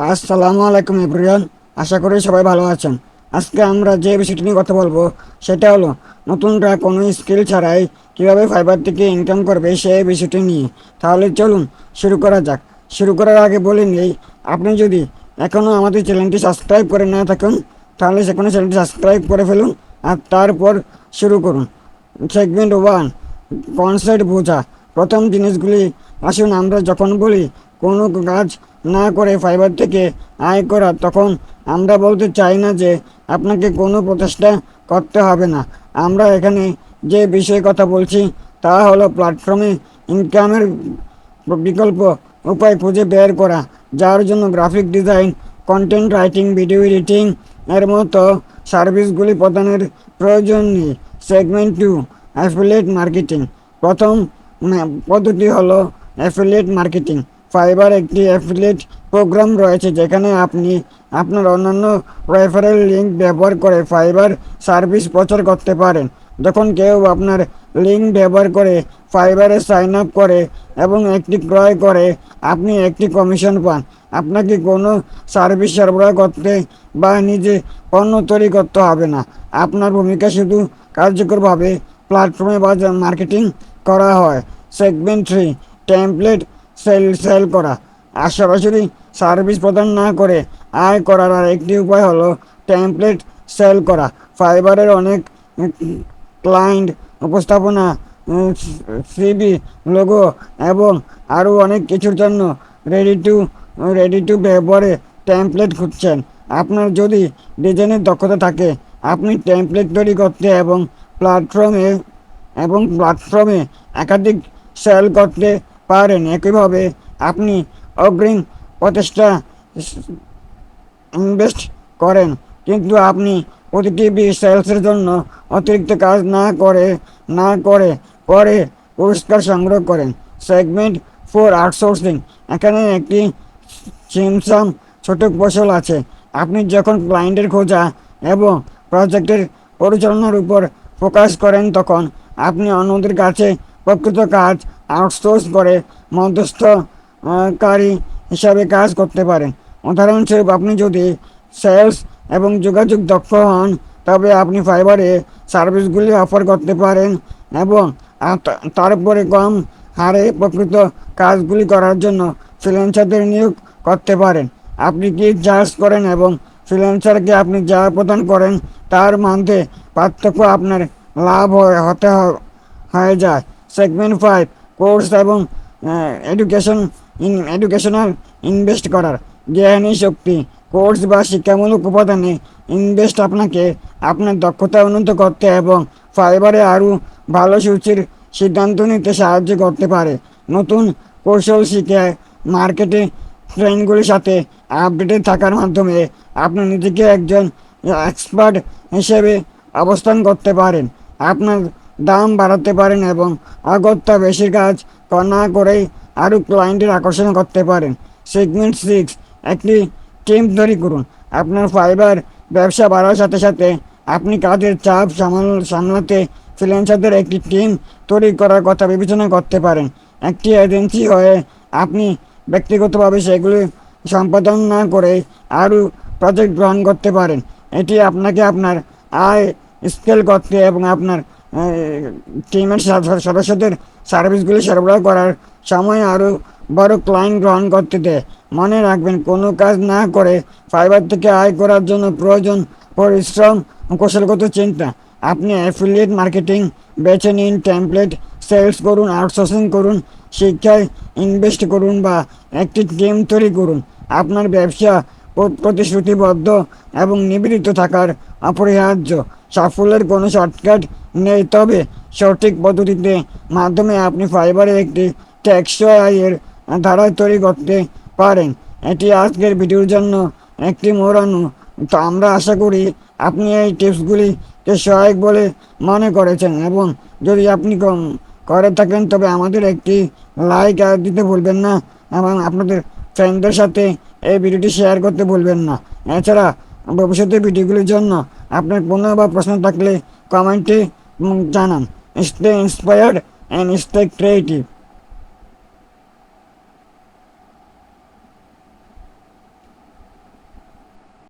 আসসালামু আলাইকুম এভরিওয়ান। আশা করি সবাই ভালো আছেন। আজকে আমরা যে বিষয়টি নিয়ে কথা বলবো সেটা হলো নতুনরা কোনো স্কিল ছাড়াই কীভাবে ফাইবার থেকে ইনকাম করবে সেই বিষয়টি নিয়ে। তাহলে চলুন শুরু করা যাক। শুরু করার আগে বলে নিই, আপনি যদি এখনও আমাদের চ্যানেলটি সাবস্ক্রাইব করে না থাকুন তাহলে সেখানে চ্যানেলটি সাবস্ক্রাইব করে ফেলুন আর তারপর শুরু করুন। সেগমেন্ট ওয়ান, কনসেপ্ট বোঝা। প্রথম জিনিসগুলি আসুন আমরা যখন বলি কোনো কাজ না করে ফাইবার থেকে আয় করা, তখন আমরা বলতে চাই না যে আপনাকে কোনো প্রচেষ্টা করতে হবে না। আমরা এখানে যে বিষয়ে কথা বলছি তা হলো প্ল্যাটফর্মে ইনকামের বিকল্প উপায় খুঁজে বের করা, যার জন্য graphic design, content writing, video editing এর মতো সার্ভিসগুলি প্রদানের প্রয়োজন নেই। Segment two, affiliate marketing. প্রথম পদ্ধতি হলো অ্যাফিলিয়েট মার্কেটিং। ফাইবার একটি অ্যাফিলিয়েট প্রোগ্রাম রয়েছে যেখানে আপনি আপনার অন্যান্য রেফারেল লিঙ্ক ব্যবহার করে ফাইবার সার্ভিস প্রচার করতে পারেন। যখন কেউ আপনার লিঙ্ক ব্যবহার করে ফাইবারে সাইন আপ করে এবং একটি ক্রয় করে, আপনি একটি কমিশন পান। আপনাকে কোনো সার্ভিস সরবরাহ করতে বা নিজে পণ্য তৈরি করতে হবে না। আপনার ভূমিকা শুধু কার্যকরভাবে প্ল্যাটফর্মে বাজার মার্কেটিং করা হয়। সেগমেন্ট থ্রি, টেমপ্লেট সেল করা। আর সরাসরি সার্ভিস প্রদান না করে আয় করার আর একটি উপায় হলো টেমপ্লেট সেল করা। ফাইবারের অনেক ক্লায়েন্ট উপস্থাপনা, সিভি, লোগো এবং আরও অনেক কিছুর জন্য রেডি টু ব্যবহারে টেমপ্লেট খুঁজছেন। আপনার যদি ডিজাইনের দক্ষতা থাকে, আপনি টেমপ্লেট তৈরি করতে এবং প্ল্যাটফর্মে একাধিক সেল করতে পারেন। একইভাবে আপনি অগ্রিম প্রচেষ্টা ইনভেস্ট করেন, কিন্তু আপনি প্রতিটি সেলসের জন্য অতিরিক্ত কাজ না করে পরে পুরস্কার সংগ্রহ করেন। Segment four, outsourcing. এখানে একটি সিমসাম ছোট কৌশল আছে। আপনি যখন ক্লায়েন্টের খোঁজা এবং প্রজেক্টের পরিচালনার উপর ফোকাস করেন, তখন আপনি অন্যদের কাছে প্রকৃত কাজ আউটসোর্স করে মধ্যস্থকারী হিসাবে কাজ করতে পারেন। উদাহরণস্বরূপ, আপনি যদি সেলস এবং যোগাযোগ দক্ষ হন, তবে আপনি ফাইবারে সার্ভিসগুলি অফার করতে পারেন এবং তারপরে কম হারে প্রকৃত কাজগুলি করার জন্য ফ্রিল্যান্সারদের নিয়োগ করতে পারেন। আপনি কি চার্জ করেন এবং ফ্রিল্যান্সারকে আপনি যা প্রদান করেন তার মধ্যে পার্থক্য আপনার লাভ হয়ে যায়। সেগমেন্ট ফাইভ, কোর্স এবং এডুকেশনাল ইনভেস্ট করার। জ্ঞানী শক্তি। কোর্স বা শিক্ষামূলক উপাদানে ইনভেস্ট আপনাকে আপনার দক্ষতা উন্নত করতে এবং ফাইবারে আরও ভালো সূচির সিদ্ধান্ত নিতে সাহায্য করতে পারে। নতুন কৌশল শিখে মার্কেটে ট্রেন্ডগুলির সাথে আপডেটেড থাকার মাধ্যমে আপনি নিজেকে একজন এক্সপার্ট হিসেবে অবস্থান করতে পারেন। আপনার দাম বাড়াতে পারেন এবং অগত্যা বেশি কাজ না করেই আরও ক্লায়েন্টের আকর্ষণ করতে পারেন। সেগমেন্ট সিক্স, একটি টিম তৈরি করুন। আপনার ফাইবার ব্যবসা বাড়ার সাথে সাথে আপনি কাজের চাপ সামলাতে ফ্রিল্যান্সারদের একটি টিম তৈরি করার কথা বিবেচনা করতে পারেন। একটি এজেন্সি হয়ে আপনি ব্যক্তিগতভাবে সেগুলি সম্পাদন না করে আরও প্রজেক্ট গ্রহণ করতে পারেন। এটি আপনাকে আপনার আয় স্কেল করতে এবং আপনার টিমের সদস্যদের সার্ভিসগুলি সরবরাহ করার সময় আরও বড় ক্লায়েন্ট গ্রহণ করতে দেয়। মনে রাখবেন, কোনো কাজ না করে ফাইবার থেকে আয় করার জন্য প্রয়োজন পরিশ্রম ও কৌশলগত চিন্তা। আপনি অ্যাফিলিয়েট মার্কেটিং বেছে নিন, টেমপ্লেট সেলস করুন, আউটসোর্সিং করুন, শিক্ষায় ইনভেস্ট করুন বা একটি টিম তৈরি করুন। আপনার ব্যবসা প্রতিশ্রুতিবদ্ধ এবং নিবেদিত থাকার অপরিহার্য। সাফল্যের কোনো শর্টকাট নেই, তবে সঠিক পদ্ধতিতে মাধ্যমে আপনি ফাইবারে একটি টেকসই আয়ের ধারা তৈরি করতে পারেন। এটি আজকের ভিডিওর জন্য একটি মোড়ানো। তো আমরা আশা করি আপনি এই টিপসগুলিকে সহায়ক বলে মনে করেছেন, এবং যদি আপনি করে থাকেন তবে আমাদের একটি লাইক দিতে ভুলবেন না এবং আপনাদের ফ্রেন্ডদের সাথে এই ভিডিওটি শেয়ার করতে ভুলবেন না। এছাড়া ভবিষ্যতের ভিডিওগুলির জন্য আপনার কোনো বা প্রশ্ন থাকলে কমেন্টে জানান। Stay inspired and stay creative.